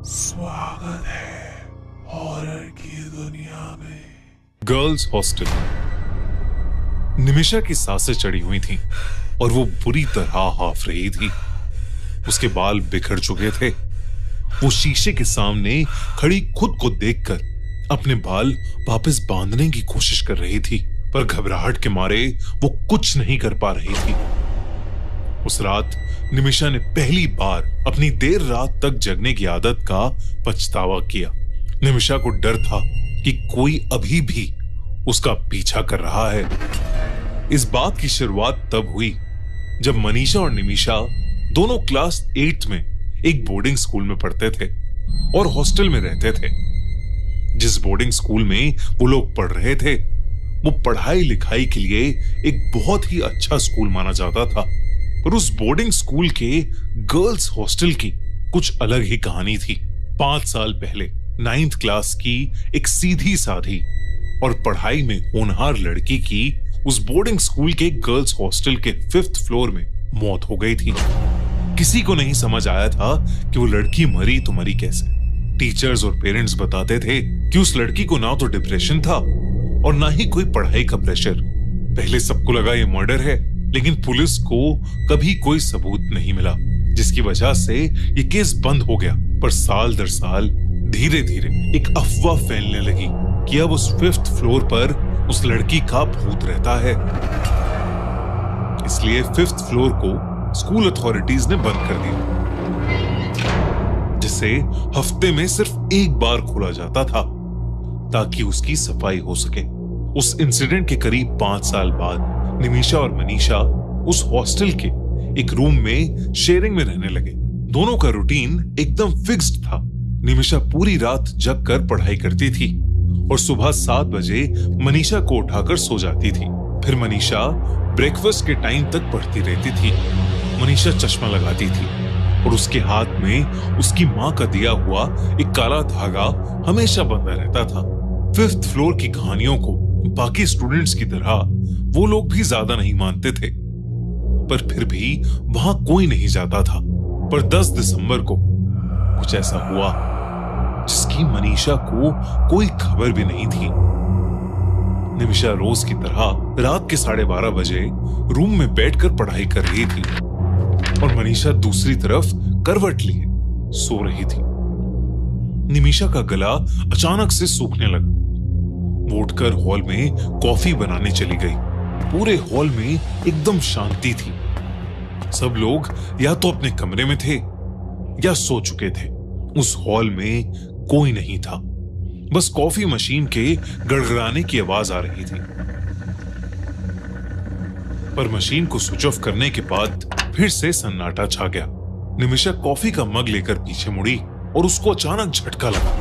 स्वागत है हॉरर की दुनिया में। Girls hostel. निमिषा की सांसें चढ़ी हुई थीं और वो बुरी तरह हाफ रही थी। उसके बाल बिखर चुके थे। वो शीशे के सामने खड़ी खुद को देखकर अपने बाल वापस बांधने की कोशिश कर रही थी, पर घबराहट के मारे वो कुछ नहीं कर पा रही थी। उस रात निमिषा ने पहली बार अपनी देर रात तक जगने की आदत का पछतावा किया। निमिषा को डर था कि कोई अभी भी उसका पीछा कर रहा है। इस बात की शुरुआत तब हुई जब मनीषा और निमिषा दोनों क्लास 8 में एक बोर्डिंग स्कूल में पढ़ते थे और हॉस्टल में रहते थे। जिस बोर्डिंग स्कूल में वो लोग पढ़ रहे थे वो पढ़ाई लिखाई के लिए एक बहुत ही अच्छा स्कूल माना जाता था, पर उस बोर्डिंग स्कूल के गर्ल्स हॉस्टल की कुछ अलग ही कहानी थी। 5 साल पहले 9th क्लास की एक सीधी साधी और पढ़ाई में होनहार लड़की की उस बोर्डिंग स्कूल के गर्ल्स हॉस्टल के 5th फ्लोर में मौत हो गई थी। किसी को नहीं समझ आया था कि वो लड़की मरी तो मरी कैसे। टीचर्स और पेरेंट्स बताते थे कि उस लड़की को ना तो डिप्रेशन था और ना ही कोई पढ़ाई का प्रेशर। पहले सबको लगा ये मर्डर है, लेकिन पुलिस को कभी कोई सबूत नहीं मिला, जिसकी वजह से ये केस बंद हो गया। पर साल दर साल धीरे धीरे एक अफवाह फैलने लगी कि अब उस 5th फ्लोर पर उस लड़की का भूत रहता है। इसलिए 5th फ्लोर को स्कूल अथॉरिटीज ने बंद कर दिया, जिसे हफ्ते में सिर्फ एक बार खोला जाता था ताकि उसकी सफाई हो सके। उस इंसिडेंट के करीब 5 साल बाद निमिषा और मनीषा उस हॉस्टल के एक रूम में शेयरिंग में रहने लगे। दोनों का रूटीन एकदम फिक्स्ड था। निमिषा पूरी रात जग कर पढ़ाई करती थी और सुबह 7 बजे मनीषा को उठाकर सो जाती थी। फिर मनीषा ब्रेकफास्ट के टाइम तक पढ़ती रहती थी। मनीषा चश्मा लगाती थी और उसके हाथ में उसकी माँ का दिया हुआ एक काला धागा हमेशा बंधा रहता था। 5th फ्लोर की कहानियों को बाकी स्टूडेंट्स की तरह वो लोग भी ज्यादा नहीं मानते थे, पर फिर भी वहां कोई नहीं जाता था। पर 10 दिसंबर को कुछ ऐसा हुआ जिसकी मनीषा को कोई खबर भी नहीं थी। निमिषा रोज की तरह रात के 12:30 बजे रूम में बैठकर पढ़ाई कर रही थी और मनीषा दूसरी तरफ करवट लिए सो रही थी। निमिषा का गला अचानक से सूखने लगा। वो उठकर हॉल में कॉफी बनाने चली गई। पूरे हॉल में एकदम शांति थी। सब लोग या तो अपने कमरे में थे या सो चुके थे। उस हॉल में कोई नहीं था, बस कॉफी मशीन के गड़गड़ाने की आवाज आ रही थी। पर मशीन को स्विच ऑफ करने के बाद फिर से सन्नाटा छा गया। निमिषा कॉफी का मग लेकर पीछे मुड़ी और उसको अचानक झटका लगा,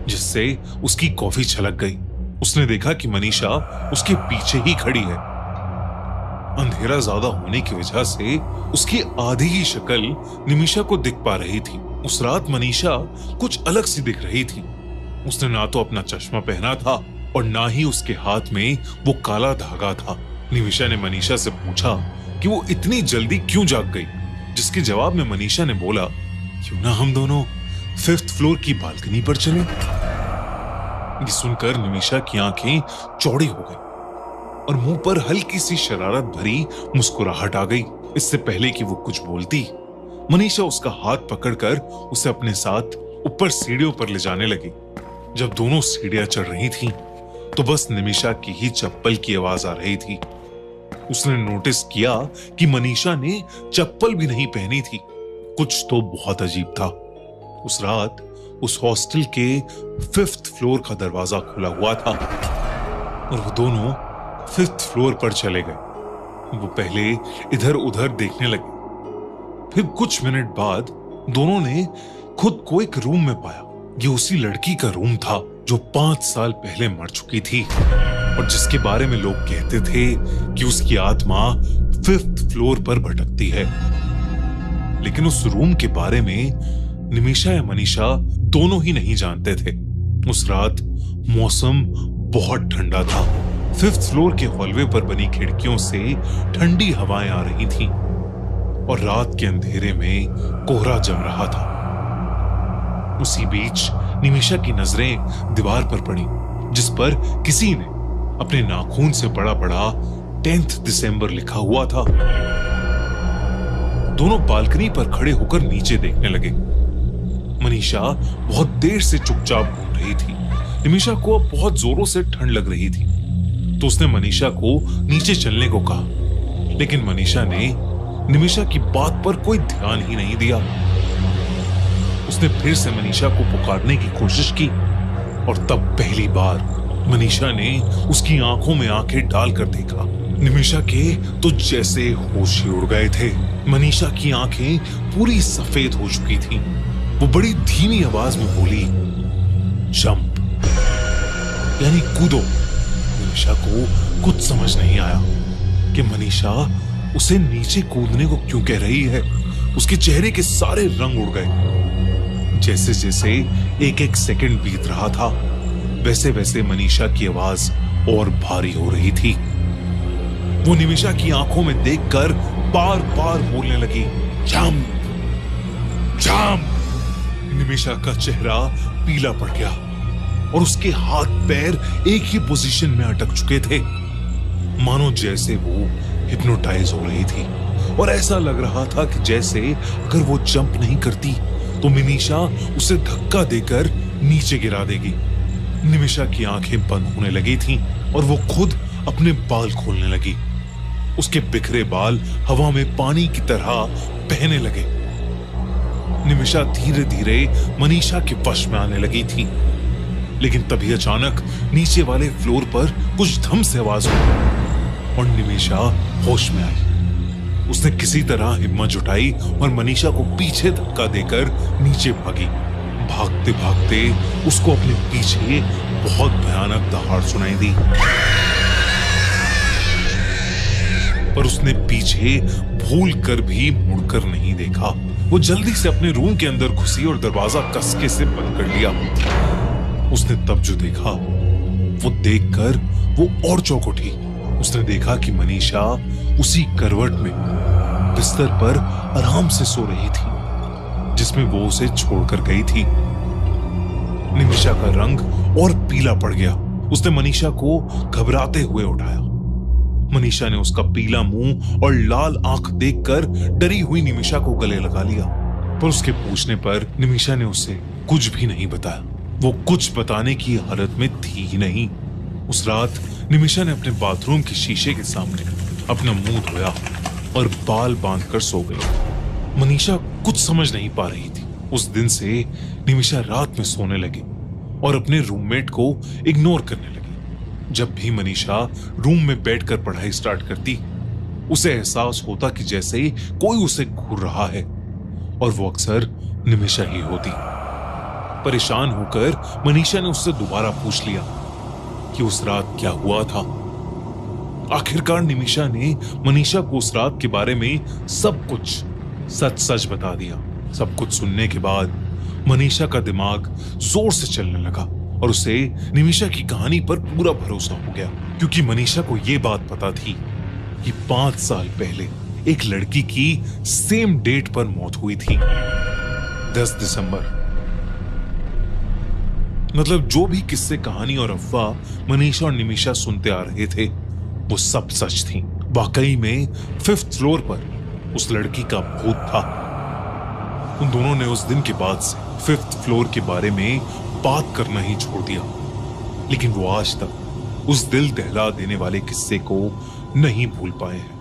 जिससे उसकी कॉफी छलक गई। उसने देखा कि मनीषा उसके पीछे ही खड़ी है। अंधेरा ज्यादा होने की वजह से उसकी आधी ही शक्ल निमिषा को दिख पा रही थी। उस रात मनीषा कुछ अलग सी दिख रही थी। उसने ना तो अपना चश्मा पहना था और ना ही उसके हाथ में वो काला धागा था। निमिषा ने मनीषा से पूछा कि वो इतनी जल्दी क्यों जाग गई, जिसके जवाब में मनीषा ने बोला, क्यों ना हम दोनों 5th फ्लोर की बालकनी पर चलें। ये सुनकर निमिषा की आंखें चौड़ी हो गई और मुंह पर हल्की सी शरारत भरी मुस्कुराहट आ गई। इससे पहले कि वो कुछ बोलती, मनीषा उसका हाथ पकड़कर उसे अपने साथ ऊपर सीढ़ियों पर ले जाने लगी। जब दोनों सीढ़ियां चढ़ रही थीं, तो बस निमिषा की ही चप्पल की आवाज आ रही थी। उसने नोटिस किया कि मनीषा ने चप्पल भी नहीं पहनी थी। कुछ तो बहुत अजीब था। उस रात उस हॉस्टल के 5th फ्लोर का दरवाजा खुला हुआ था और वो दोनों 5th फ्लोर पर चले गए। वो पहले इधर उधर देखने लगे। फिर कुछ मिनट बाद दोनों ने खुद को एक रूम में पाया। ये उसी लड़की का रूम था जो 5 साल पहले मर चुकी थी और जिसके बारे में लोग कहते थे कि उसकी आत्मा 5th फ्लोर पर भटकती है। लेकिन उस रूम के बारे में निमिषा या मनीषा दोनों ही नहीं जानते थे। उस रात मौसम बहुत ठंडा था। 5th फ्लोर के हॉलवे पर बनी खिड़कियों से ठंडी हवाएं आ रही थीं। और रात के अंधेरे में कोहरा जम रहा था। उसी बीच निमिषा की नजरें दीवार पर पड़ी, जिस पर किसी ने अपने नाखून से बड़ा बड़ा 10th दिसंबर लिखा हुआ था। दोनों बालकनी पर खड़े होकर नीचे देखने लगे। मनीषा बहुत देर से चुपचाप घूम रही थी। निमिषा को अब बहुत जोरों से ठंड लग रही थी, तो उसने मनीषा को नीचे चलने को कहा, लेकिन मनीषा ने निमिषा की बात पर कोई ध्यान ही नहीं दिया। उसने फिर से मनीषा को पुकारने की कोशिश की और तब पहली बार मनीषा ने उसकी आंखों में आंखें डालकर देखा। निमिषा के तो जैसे होश ही उड़ गए थे। मनीषा की आंखें पूरी सफेद हो चुकी थीं। वो बड़ी धीमी आवाज में बोली, जंप, यानी कूदो। मनीषा को कुछ समझ नहीं आया कि मनीषा उसे नीचे कूदने को क्यों कह रही है। उसके चेहरे के सारे रंग उड़ गए। जैसे जैसे एक एक सेकंड बीत रहा था, वैसे वैसे मनीषा की आवाज और भारी हो रही थी। वो निमिषा की आंखों में देखकर बार बार बोलने लगी, जंप, जंप। निमिषा का चेहरा पीला पड़ गया और उसके हाथ पैर एक ही पोजीशन में अटक चुके थे, मानो जैसे वो हिप्नोटाइज हो रही थी। और ऐसा लग रहा था कि जैसे अगर वो जंप नहीं करती तो मनीषा उसे धक्का देकर नीचे गिरा देगी। निमिषा की आंखें बंद होने लगी थीं और वो खुद अपने बाल खोलने लगी। उसके बिखरे बाल हवा में पानी की तरह बहने लगे। निमिषा धीरे धीरे मनीषा के वश में आने लगी थी, लेकिन तभी अचानक नीचे वाले फ्लोर पर कुछ धम से आवाज हुई और निमिषा होश में आई। उसने किसी तरह हिम्मत जुटाई और मनीषा को पीछे धक्का देकर नीचे भागी। भागते भागते उसको अपने पीछे बहुत भयानक दहाड़ सुनाई दी, पर उसने पीछे भूल कर भी मुड़कर नहीं देखा। वो जल्दी से अपने रूम के अंदर घुसी और दरवाजा कसके से बंद कर लिया। उसने तब जो देखा वो देखकर वो और चौंक उठी। उसने देखा कि मनीषा उसी करवट में बिस्तर पर आराम से सो रही थी जिसमें वो उसे छोड़कर गई थी। निमिषा का रंग और पीला पड़ गया। उसने मनीषा को घबराते हुए उठाया। मनीषा ने उसका पीला मुंह और लाल आंख देखकर डरी हुई निमिषा को गले लगा लिया, पर उसके पूछने पर निमिषा ने उसे कुछ भी नहीं बताया। वो कुछ बताने की हालत में थी ही नहीं। उस रात निमिषा ने अपने बाथरूम के शीशे के सामने अपना मुंह धोया और बाल बांधकर सो गई। मनीषा कुछ समझ नहीं पा रही थी। उस दिन से निमिषा रात में सोने लगी और अपने रूममेट को इग्नोर करने लगी। जब भी मनीषा रूम में बैठकर पढ़ाई स्टार्ट करती, उसे एहसास होता कि जैसे कोई उसे घूर रहा है, और वो अक्सर निमिषा ही होती। परेशान होकर मनीषा ने उससे दोबारा पूछ लिया कि उस रात क्या हुआ था। आखिरकार निमिषा ने मनीषा को उस रात के बारे में सब कुछ सच सच बता दिया। सब कुछ सुनने के बाद मनीषा का दिमाग जोर से चलने लगा और उसे निमिषा की कहानी पर पूरा भरोसा हो गया, क्योंकि मनीषा को यह बात पता थी कि 5 साल पहले एक लड़की की सेम डेट पर मौत हुई थी, 10 दिसंबर। मतलब जो भी किस्से, कहानी और अफवाह मनीषा और निमिषा सुनते आ रहे थे वो सब सच थी। वाकई में 5th फ्लोर पर उस लड़की का भूत था। उन दोनों ने उस दिन के बाद से 5th फ्लोर के बारे में बात करना ही छोड़ दिया, लेकिन वो आज तक उस दिल दहला देने वाले किस्से को नहीं भूल पाए हैं।